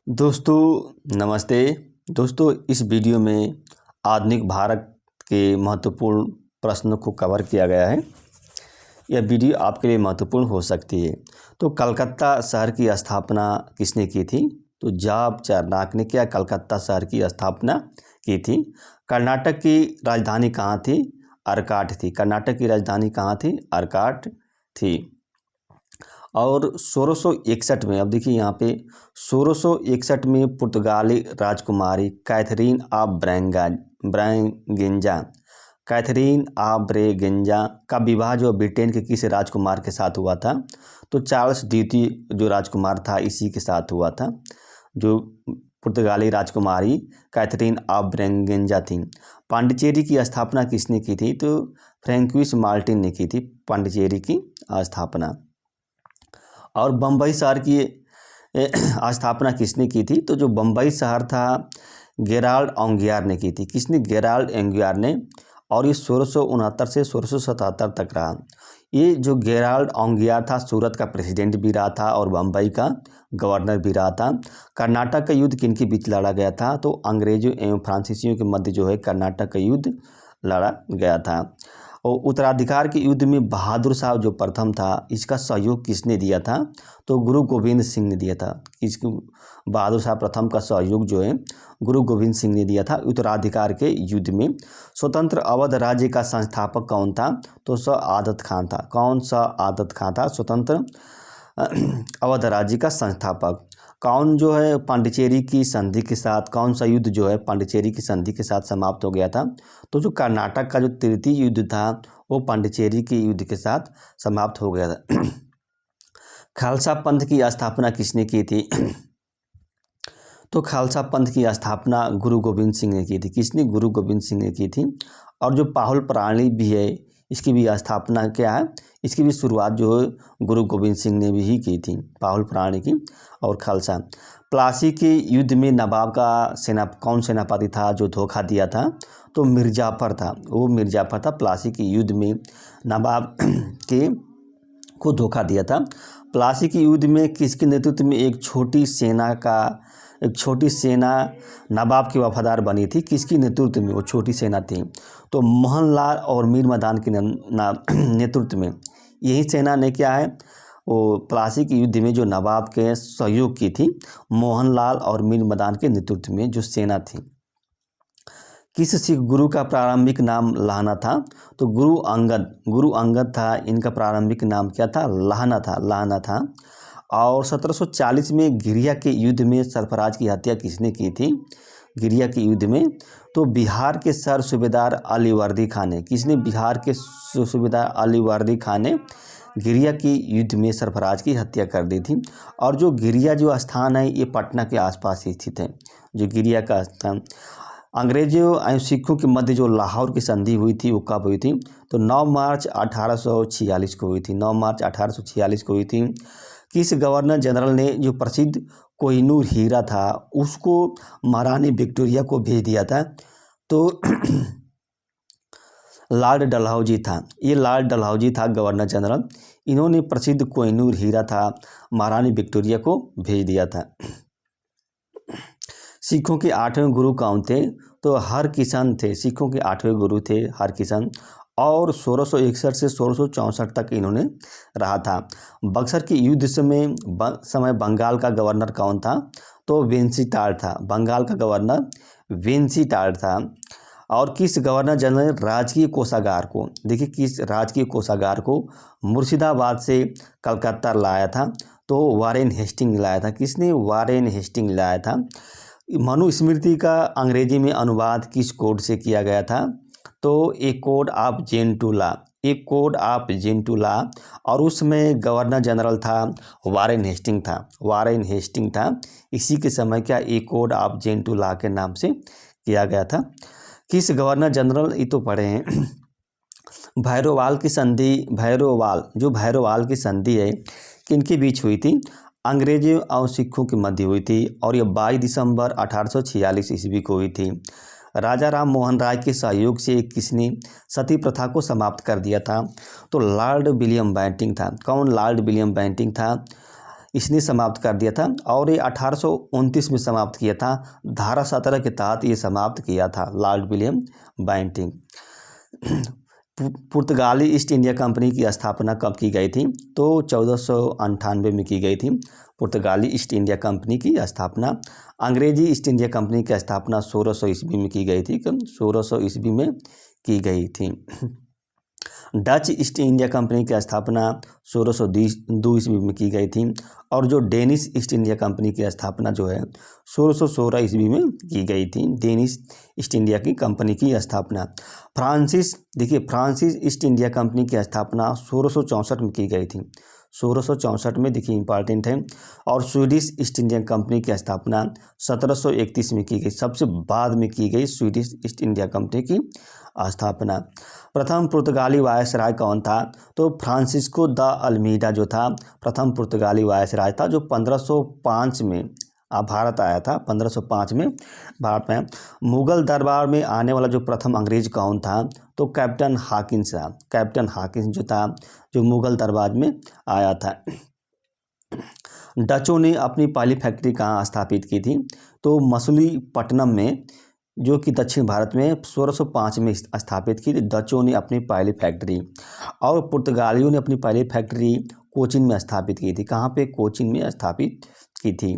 दोस्तों नमस्ते। दोस्तों इस वीडियो में आधुनिक भारत के महत्वपूर्ण प्रश्नों को कवर किया गया है। यह वीडियो आपके लिए महत्वपूर्ण हो सकती है। तो कलकत्ता शहर की स्थापना किसने की थी? तो जॉर्ज चार्नक ने क्या कलकत्ता शहर की स्थापना की थी। कर्नाटक की राजधानी कहाँ थी? अर्काट थी। कर्नाटक की राजधानी कहाँ थी? अर्काट थी। और 1661 में, अब देखिए यहाँ पे 1661 में पुर्तगाली राजकुमारी कैथरीन ऑफ ब्रैगेंजा का विवाह जो ब्रिटेन के किस राजकुमार के साथ हुआ था? तो चार्ल्स द्वितीय जो राजकुमार था इसी के साथ हुआ था। जो पुर्तगाली राजकुमारी कैथरीन ऑफ ब्रैगेंजा थी। पांडिचेरी की स्थापना किसने की थी? तो फ्रैंकोइस मार्टिन ने की थी पांडिचेरी की स्थापना। और बम्बई शहर की स्थापना किसने की थी? तो जो बम्बई शहर था गेराल्ड ओंगियार ने की थी। किसने? गेराल्ड ओंगियार ने। और ये 1669 से 1677 तक रहा। ये जो गेराल्ड ओंगियार था सूरत का प्रेसिडेंट भी रहा था और बम्बई का गवर्नर भी रहा था। कर्नाटक का युद्ध किनके बीच लड़ा गया था? तो अंग्रेजों एवं फ्रांसीसियों के मध्य जो है कर्नाटक का युद्ध लड़ा गया था। और उत्तराधिकार के युद्ध में बहादुर शाह जो प्रथम था इसका सहयोग किसने दिया था? तो गुरु गोविंद सिंह ने दिया था। इसको बहादुर शाह प्रथम का सहयोग जो है गुरु गोविंद सिंह ने दिया था उत्तराधिकार के युद्ध में। स्वतंत्र अवध राज्य का संस्थापक कौन था? तो सआदत खान था। कौन? सआदत खान था स्वतंत्र अवध राज्य का संस्थापक। कौन जो है पांडिचेरी की संधि के साथ, कौन सा युद्ध जो है पांडिचेरी की संधि के साथ समाप्त हो गया था? तो जो कर्नाटक का जो तृतीय युद्ध था वो पांडिचेरी के युद्ध के साथ समाप्त हो गया था। खालसा पंथ की स्थापना किसने की थी? तो खालसा पंथ की स्थापना गुरु गोविंद सिंह ने की थी। किसने? गुरु गोविंद सिंह ने की थी। और जो पाहुल प्रणाली भी है इसकी भी स्थापना क्या है? इसकी भी शुरुआत जो है गुरु गोविंद सिंह ने भी ही की थी, पाहुल प्रणाली की और खालसा। प्लासी के युद्ध में नवाब का कौन सेनापति था जो धोखा दिया था? तो मिर्जाफर था। वो मिर्जाफर था। प्लासी के युद्ध में नवाब के को धोखा दिया था। प्लासी के युद्ध में किसके नेतृत्व में एक छोटी सेना नवाब की वफादार बनी थी? किसकी नेतृत्व में वो छोटी सेना थी? तो मोहनलाल और मीर मदान के नेतृत्व में यही सेना ने क्या है वो प्लासी के युद्ध में जो नवाब के सहयोग की थी मोहनलाल और मीर मदान के नेतृत्व में जो सेना थी। किस सिख गुरु का प्रारंभिक नाम लाहना था? तो गुरु अंगद था। इनका प्रारंभिक नाम क्या था? लाहना था। और 1740 में घिरिया के युद्ध में सरफराज की हत्या किसने की थी? घिरिया के युद्ध में तो बिहार के सर सूबेदार अली वर्दी खान ने। किसने? बिहार के सूबेदार अली वर्दी खान ने घिरिया के युद्ध में सरफराज की हत्या कर दी थी। और जो घिरिया जो स्थान है ये पटना के आसपास ही स्थित है। जो घिरिया का स्थान अंग्रेजों और सिखों के मध्य जो लाहौर की संधि हुई थी वो कब हुई थी? तो 9 मार्च 1846 को हुई थी। 9 मार्च 1846 को हुई थी। किस गवर्नर जनरल ने जो प्रसिद्ध कोहिनूर हीरा था उसको महारानी विक्टोरिया को भेज दिया था? तो लॉर्ड डलहौजी था। ये लॉर्ड डलहौजी था गवर्नर जनरल। इन्होंने प्रसिद्ध कोहिनूर हीरा था महारानी विक्टोरिया को भेज दिया था। सिखों के 8वें गुरु कौन थे? तो हरकिशन थे। सिखों के 8वें गुरु थे हरकिशन। और 1661 से 1664 तक इन्होंने रहा था। बक्सर के युद्ध समय बंगाल का गवर्नर कौन था? तो वेंसीटार था। बंगाल का गवर्नर वेंसीटार था। और किस गवर्नर जनरल ने राजकीय कोषागार को, देखिए किस राजकीय कोषागार को मुर्शिदाबाद से कलकत्ता लाया था? तो वारेन हेस्टिंग लाया था। किसने? वारेन हेस्टिंग लाया था। मनुस्मृति का अंग्रेजी में अनुवाद किस कोड से किया गया था? तो एक कोड ऑफ जेंटू लॉ। और उसमें गवर्नर जनरल था वारेन हेस्टिंग था। इसी के समय क्या एक कोड ऑफ जेंटू लॉ के नाम से किया गया था। किस गवर्नर जनरल, ये तो पढ़े हैं। भैरोवाल की संधि है किनके बीच हुई थी? अंग्रेजों और सिखों के मध्य हुई थी। और यह 22 दिसंबर 1846 ईस्वी को हुई थी। राजा राम मोहन राय के सहयोग से किसने सती प्रथा को समाप्त कर दिया था? तो लॉर्ड विलियम बेंटिंक था। कौन? लॉर्ड विलियम बेंटिंक था। इसने समाप्त कर दिया था और ये 1829 में समाप्त किया था। धारा 17 के तहत ये समाप्त किया था लॉर्ड विलियम बेंटिंक। पुर्तगाली ईस्ट इंडिया कंपनी की स्थापना कब की गई थी? तो 1498 में की गई थी पुर्तगाली ईस्ट इंडिया कंपनी की स्थापना। अंग्रेजी ईस्ट इंडिया कंपनी की स्थापना 1600 ईस्वी में की गई थी। 1600 ईस्वी में की गई थी। डच ईस्ट इंडिया कंपनी की स्थापना 1602 ईस्वी में की गई थी और जो डेनिश ईस्ट इंडिया कंपनी की स्थापना जो है 1616 ईस्वी में की गई थी। डेनिश ईस्ट इंडिया की कंपनी की स्थापना। फ्रांसीस ईस्ट इंडिया कंपनी की स्थापना 1664 में की गई थी। 1664 में देखिए इंपॉर्टेंट है। और स्वीडिश ईस्ट इंडिया कंपनी की स्थापना 1731 में की गई। सबसे बाद में की गई स्वीडिश ईस्ट इंडिया कंपनी की स्थापना। प्रथम पुर्तगाली वायसराय कौन था? तो फ्रांसिस्को द अल्मीडा जो था प्रथम पुर्तगाली वायसराय था, जो 1505 में भारत आया था। 1505 में भारत में। मुगल दरबार में आने वाला जो प्रथम अंग्रेज कौन था? तो कैप्टन हॉकिंस था। कैप्टन हॉकिंस जो था जो मुगल दरबार में आया था। डचों ने अपनी पहली फैक्ट्री कहाँ स्थापित की थी? तो मछलीपट्टनम में, जो कि दक्षिण भारत में 1605 में स्थापित की थी डचों ने अपनी पहली फैक्ट्री। और पुर्तगालियों ने अपनी पहली फैक्ट्री कोचीन में स्थापित की थी। कहाँ पे? कोचीन में स्थापित की थी।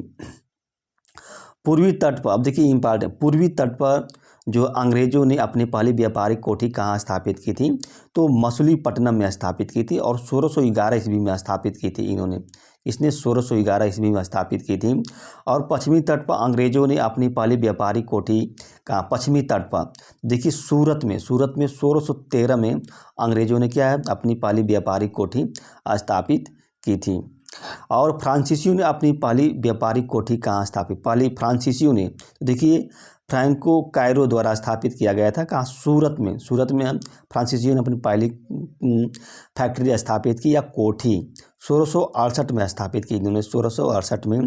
पूर्वी तट पर, अब देखिए इम्पॉर्टेंट, पूर्वी तट पर जो अंग्रेजों ने अपनी पहली व्यापारिक कोठी कहाँ स्थापित की थी? तो मछलीपट्टनम में स्थापित की थी और 1611 ईस्वी में स्थापित की थी इन्होंने। इसने 1611 ईस्वी में स्थापित की थी। और पश्चिमी तट पर अंग्रेजों ने अपनी पहली व्यापारिक कोठी कहाँ? पश्चिमी तट पर देखिए सूरत में 1613 में अंग्रेजों ने क्या है अपनी पहली व्यापारिक कोठी स्थापित की थी। और फ्रांसीसियों ने अपनी पहली व्यापारिक कोठी कहाँ स्थापित? पहली फ्रांसीसियों ने, देखिए फ्रैंको कायरो द्वारा स्थापित किया गया था। कहाँ? सूरत में। सूरत में फ्रांसीसियों ने अपनी पहली फैक्ट्री स्थापित की या कोठी 1668 में स्थापित की इन्होंने, 1668 में।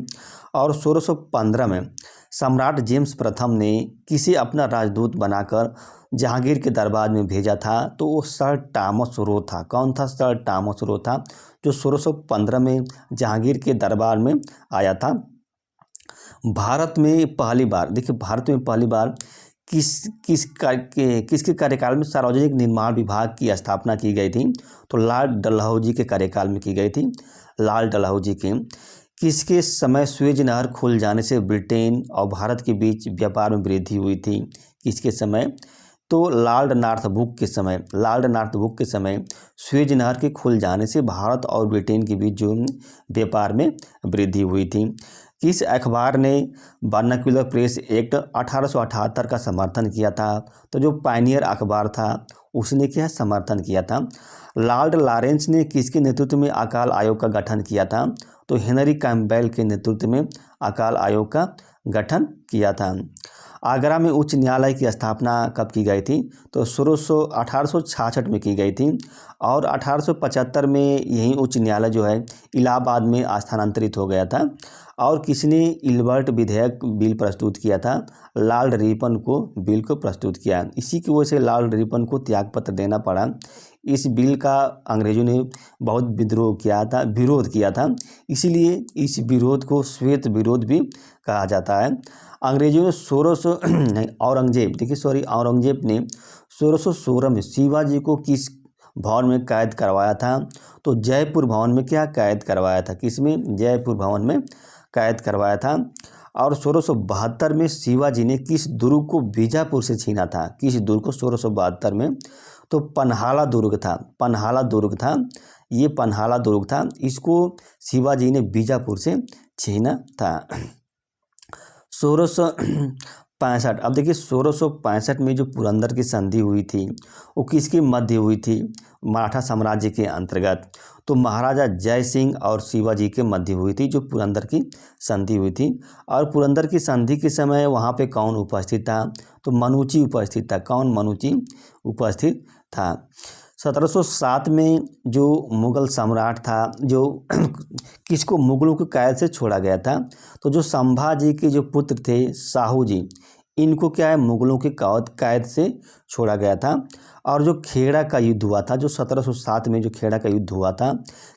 और 1615 में सम्राट जेम्स प्रथम ने किसे अपना राजदूत बनाकर जहांगीर के दरबार में भेजा था? तो वो सर टॉमस रो था। कौन था? सर टॉमस रो था, जो 1615 में जहांगीर के दरबार में आया था। भारत में पहली बार, देखिए भारत में पहली बार किसके कार्यकाल में सार्वजनिक निर्माण विभाग की स्थापना की गई थी? तो लॉर्ड डलहौजी के कार्यकाल में की गई थी। लॉर्ड डलहौजी के। किसके समय स्वेज नहर खुल जाने से ब्रिटेन और भारत के बीच व्यापार में वृद्धि हुई थी? किसके समय? तो लॉर्ड नॉर्थब्रुक के समय। लॉर्ड नॉर्थब्रुक के समय स्वेज नहर के खुल जाने से भारत और ब्रिटेन के बीच जो व्यापार में वृद्धि हुई थी। किस अखबार ने वर्नाक्युलर प्रेस एक्ट 1878 का समर्थन किया था? तो जो पायनियर अखबार था उसने क्या समर्थन किया था। लॉर्ड लॉरेंस ने किसके नेतृत्व में अकाल आयोग का गठन किया था? तो हेनरी कैम्पबेल के नेतृत्व में अकाल आयोग का गठन किया था। आगरा में उच्च न्यायालय की स्थापना कब की गई थी? तो 1866 में की गई थी। और 1875 में यही उच्च न्यायालय जो है इलाहाबाद में स्थानांतरित हो गया था। और किसने इल्बर्ट विधेयक बिल प्रस्तुत किया था? लॉर्ड रिपन को बिल को प्रस्तुत किया। इसी की वजह से लॉर्ड रिपन को त्यागपत्र देना पड़ा। इस बिल का अंग्रेजों ने बहुत विरोध किया था। इसीलिए इस विरोध को श्वेत विरोध भी कहा जाता है। अंग्रेजों ने औरंगजेब ने 1616 में शिवाजी को किस भवन में कैद करवाया था? तो जयपुर भवन में क्या कैद करवाया था? किसमें? जयपुर भवन में कैद करवाया था। और 1672 में शिवाजी ने किस दुर्ग को बीजापुर से छीना था? किस दुर्ग को? 1672 में तो पन्हाला दुर्ग था। पन्हाला दुर्ग था, ये पन्हाला दुर्ग था। इसको शिवाजी ने बीजापुर से छीना था। 1665, अब देखिए 1665 में जो पुरंदर की संधि हुई थी वो किसके मध्य हुई थी? मराठा साम्राज्य के अंतर्गत। तो महाराजा जय सिंह और शिवाजी के मध्य हुई थी जो पुरंदर की संधि हुई थी। और पुरंदर की संधि के समय वहाँ पे कौन उपस्थित था? तो मनुची उपस्थित था। कौन? मनुची उपस्थित था। 1707 में जो मुग़ल सम्राट था, जो किसको मुग़लों की कैद से छोड़ा गया था? तो जो संभाजी के जो पुत्र थे शाहू जी, इनको क्या है मुग़लों की कैद से छोड़ा गया था। और जो खेड़ा का युद्ध हुआ था, जो 1707 में जो खेड़ा का युद्ध हुआ था,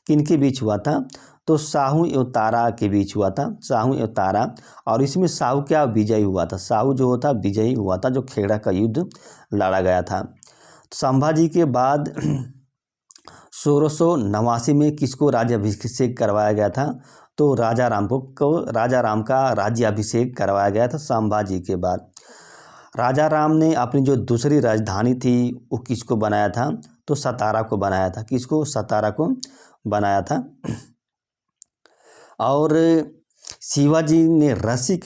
किनके बीच हुआ था? तो साहू एवं तारा के बीच हुआ था, साहू एवं तारा। और इसमें साहू क्या विजयी हुआ था, साहू जो होता विजयी हुआ था, जो खेड़ा का युद्ध लड़ा गया था। संभाजी के बाद 1689 में किसको राज्याभिषेक करवाया गया था, तो राजा राम का राज्याभिषेक करवाया गया था संभाजी के बाद। राजा राम ने अपनी जो दूसरी राजधानी थी वो किसको बनाया था, तो सतारा को बनाया था। किसको, सतारा को बनाया था। और शिवाजी ने रस्सी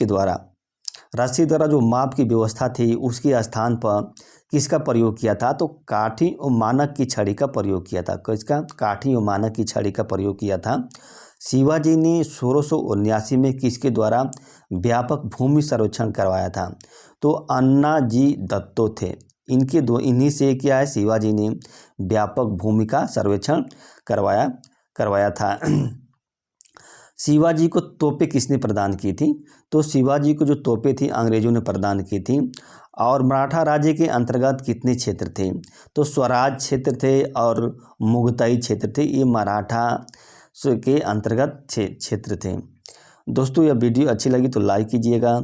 द्वारा जो माप की व्यवस्था थी उसके स्थान पर किसका प्रयोग किया था, तो काठी और मानक की छड़ी का प्रयोग किया था। किसका, काठी और मानक की छड़ी का प्रयोग किया था। शिवाजी ने 1679 में किसके द्वारा व्यापक भूमि सर्वेक्षण करवाया था, तो अन्ना जी दत्तो थे। इन्हीं से क्या है, शिवाजी ने व्यापक भूमि का सर्वेक्षण करवाया था। शिवाजी को तोपें किसने प्रदान की थी, तो शिवाजी को जो तोपें थी अंग्रेजों ने प्रदान की थी। और मराठा राज्य के अंतर्गत कितने क्षेत्र थे, तो स्वराज क्षेत्र थे और मुगतई क्षेत्र थे, ये मराठा के अंतर्गत क्षेत्र थे। दोस्तों यह वीडियो अच्छी लगी तो लाइक कीजिएगा।